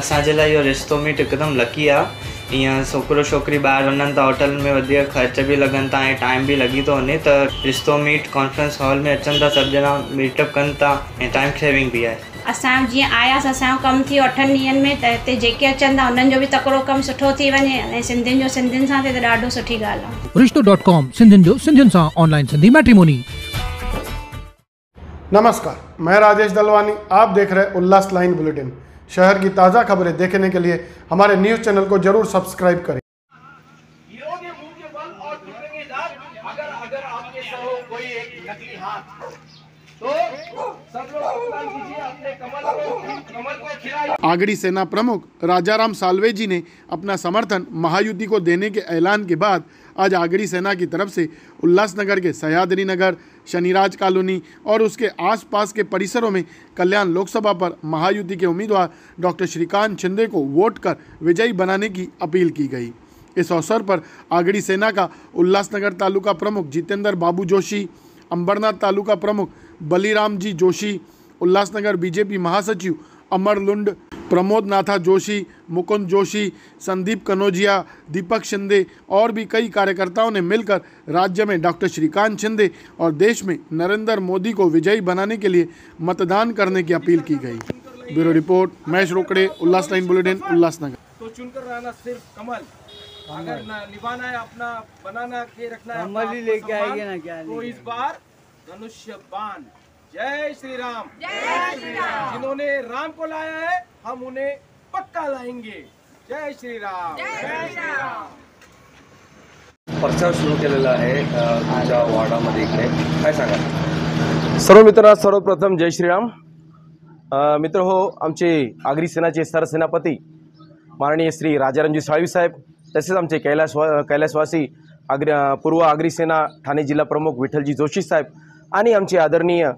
असांजे लाइ इहो रिश्तो मीट हिकदमि लकी आहे। ईअं छोकिरो छोकिरी ॿाहिरि वञनि था होटल में वधीक ख़र्च बि लॻनि था ऐं टाइम बि लॻी थो वञे, त रिश्तो मीट कॉन्फ्रेंस हॉल में अचनि था, सभु ॼणा मीटअप कनि था ऐं टाइम सेविंग बि आहे। असां जीअं आयासीं, असांजो कमु थी 8 ॾींहंनि में, त हिते जेके अचनि था उन्हनि जो बि तकिड़ो कमु सुठो थी वञे ऐं सिंधियुनि जो सिंधियुनि सां थिए त ॾाढो सुठी ॻाल्हि आहे। रिश्तो.com सिंधियुनि जो सिंधियुनि सां ऑनलाइन सिंधी मैट्रिमोनी। नमस्कार, मैं राजेश दलवानी, आप देख रहे उल्लास लाइन बुलेटिन। शहर की ताज़ा खबरें देखने के लिए हमारे न्यूज़ चैनल को जरूर सब्सक्राइब करें। अगर आपके साथ हो कोई एक नकली हाथ तो सब लोग भुगतान कीजिए, अपने कमल को खिलाइए। आगरी सेना प्रमुख राजाराम साल्वे जी ने अपना समर्थन महायुति को देने के ऐलान के बाद आज आगरी सेना की तरफ से उल्लासनगर के सह्याद्री नगर, शनिराज कॉलोनी और उसके आसपास के परिसरों में कल्याण लोकसभा पर महायुति के उम्मीदवार डॉक्टर श्रीकांत शिंदे को वोट कर विजयी बनाने की अपील की गई। इस अवसर पर आगरी सेना का उल्लासनगर तालुका प्रमुख जितेंद्र बाबू जोशी, अंबरनाथ तालुका प्रमुख बलीराम जी जोशी, उल्लासनगर बीजेपी महासचिव अमर लुंड, प्रमोद नाथा जोशी, मुकुंद जोशी, संदीप कनौजिया, दीपक शिंदे और भी कई कार्यकर्ताओं ने मिलकर राज्य में डॉक्टर श्रीकांत शिंदे और देश में नरेंद्र मोदी को विजयी बनाने के लिए मतदान करने की अपील की गई। ब्यूरो रिपोर्ट, महेश रोकड़े, उल्लास लाइन बुलेटिन, उल्लासनगर। तो चुनकर रहना सिर्फ कमल, अगर निभाना है अपना, बनाना के रखना है कमल ही लेके आएंगे ना क्या, तो इस बार धनुष्य बाण। जय श्री राम, जय श्री राम। जिन्होंने राम को लाया है हम उन्हें पक्का लाएंगे। जय श्री राम, जय श्री राम। प्रचार सुरू केलेला आहे तुमच्या वार्डामध्ये, इकडे काय सांगा? सर्व मित्रांनो सर्वप्रथम जय श्रीराम। मित्र हो, आमचे आगरी सेनाचे सरसेनापती माननीय श्री राजारामजी साळवी साहेब, तसेच आमचे कैलासवासी पूर्व आगरी सेना ठाणे जिल्हा प्रमुख विठ्ठलजी जोशी साहेब आणि आमचे आदरणीय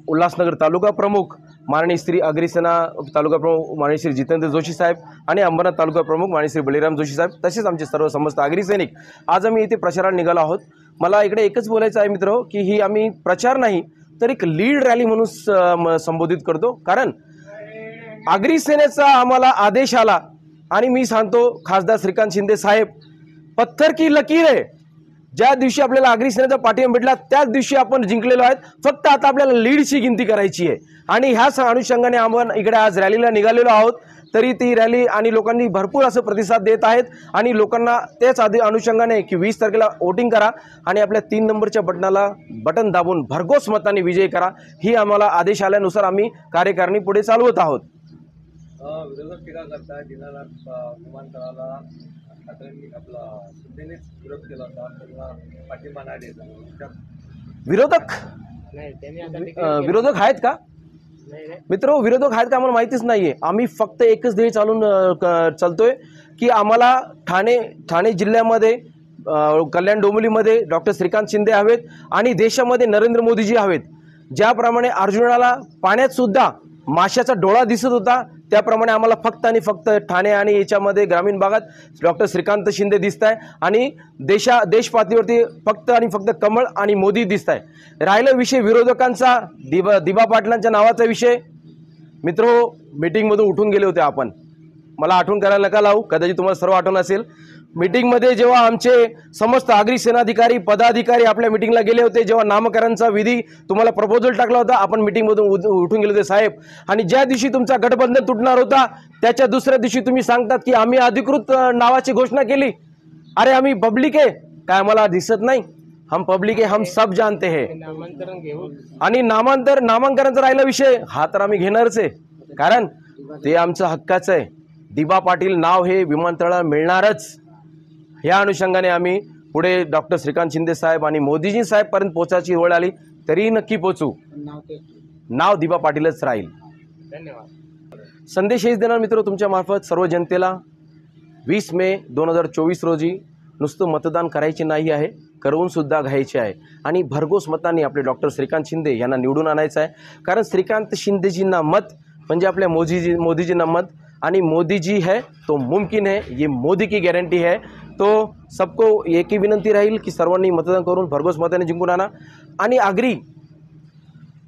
उल्लासनगर तालुका प्रमुख माननीय श्री आगरी सेना तालुका प्रमुख माननीय श्री जितेंद्र जोशी साहेब आणि अंबरनाथ तालुका प्रमुख माननीय श्री बलिराम जोशी साहेब, तसेच आमचे सर्व समस्त आगरी सैनिक, आज आम्ही इथे प्रचाराला निघालो आहोत। मला इकडे एकच बोलायचं आहे मित्र की ही आम्ही प्रचार नाही तर एक लीड रॅली म्हणून संबोधित करतो, कारण आगरी सेनेचा आम्हाला आदेश आला आणि मी सांगतो खासदार श्रीकांत शिंदे साहेब, पत्थर की लकीर आहे, ज्या दिवशी आपल्याला आगरी सेनेचा पाठिंबा भेटला त्याच दिवशी आपण जिंकलेलो आहेत। फक्त आता आपल्याला लीडची गिनती करायची आहे आणि ह्याच अनुषंगाने आपण इकडे आज रॅलीला निघालेलो आहोत। तरी ती रॅली आणि लोकांनी भरपूर असं प्रतिसाद देत आहेत आणि लोकांना त्याच अनुषंगाने की 20 तारखेला वोटिंग करा आणि आपल्या 3 नंबरच्या बटन दाबून भरघोस मतांनी विजयी करा, ही आम्हाला आदेश आल्यानुसार आम्ही कार्यकारिणी पुढे चालवत आहोत। विरोधक टीका करताय, दिनानाथ विमानतळाला आपला शिंदेनेच विरोध केला होता, त्यांना पाठिंबा नाही द्यायचा। विरोधक आहेत का मित्र? विरोधक आहेत का आम्हाला माहितीच नाहीये। आम्ही फक्त एकच ध्येय चालतोय की आम्हाला ठाणे जिल्ह्यामध्ये कल्याण डोंबिवलीमध्ये डॉक्टर श्रीकांत शिंदे हवेत आणि देशामध्ये नरेंद्र मोदीजी हवेत। ज्याप्रमाणे अर्जुनाला पाण्यात सुद्धा माशाचा डोळा दिसत होता, त्याप्रमाणे आम्हाला फक्त आणि फक्त ठाणे आणि याच्यामध्ये ग्रामीण भागात डॉक्टर श्रीकांत शिंदे दिसत आहे आणि देश पातळीवरती फक्त आणि फक्त कमळ आणि मोदी दिसत आहे। राहिला विषय विरोधकांचा, दिबा पाटलांच्या नावाचा विषय, मित्र मीटिंगमधून उठून गेले होते आपण, मला आठवण करायला नका लावू, कदाचित तुम्हाला सर्व आठवण असेल। मीटिंगमध्ये जेव्हा आमचे समस्त आगरी सेनाधिकारी पदाधिकारी आपल्या मीटिंगला गेले होते, जेव्हा नामकरणचा विधी तुम्हाला प्रपोजल टाकला होता, आपण मीटिंगमधून उठून गेले होते साहेब, आणि ज्या दिवशी तुमचा गठबंधन तुटणार होता त्याच्या दुसऱ्या दिवशी तुम्ही सांगतात की आम्ही अधिकृत नावाची घोषणा केली। अरे आम्ही पब्लिक आहे काय, आम्हाला दिसत नाही? हम पब्लिक आहे, हम सब जानते हैं। आणि नामांकनाचा राहिला विषय, हा तर आम्ही घेणारच आहे, कारण ते आमचं हक्काचं आहे। दिबा पाटील नाव हे विमानतळाला मिळणारच, ह्या अनुषंगाने आम्ही पुढे डॉक्टर श्रीकांत शिंदे साहेब आणि मोदीजी साहेब पर्यंत पोहोचायची वेळ आली तरी नक्की पोहोचू, नाव दिबा पाटीलच राहील। धन्यवाद। संदेश हेच देणार मित्र तुमच्या मार्फत सर्व जनतेला, 20 मे 2024 रोजी नुसतं मतदान करायचे नाही आहे, करून सुद्धा घ्यायचे आहे आणि भरघोस मतांनी आपले डॉक्टर श्रीकांत शिंदे यांना निवडून आणायचं आहे, कारण श्रीकांत शिंदेजींना मत म्हणजे आपल्या मोदीजींना मत, आणि मोदी जी है तो मुमकिन है, ये मोदी की गारंटी है। तो सबको एक ही विनंती राहील की सर्वांनी मतदान करून भरघोस मताने जिंकून आणा। आणि आगरी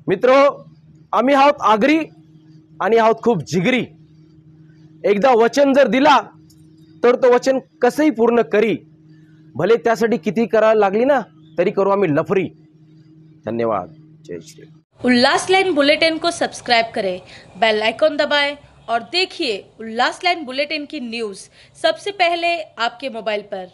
मित्र, आम्ही आहोत आगरी आणि आहोत खूप जिगरी। एकदा वचन जर दिला तर तो वचन कसंही पूर्ण करी, भले त्यासाठी किती करायला लागली ना तरी करू आम्ही लफरी। धन्यवाद। जय श्री। उल्लास लाइन बुलेटिन को सब्सक्राइब करें, बेल आइकॉन दबाएं और देखिए उल्लास लाइन बुलेटिन की न्यूज़ सबसे पहले आपके मोबाइल पर।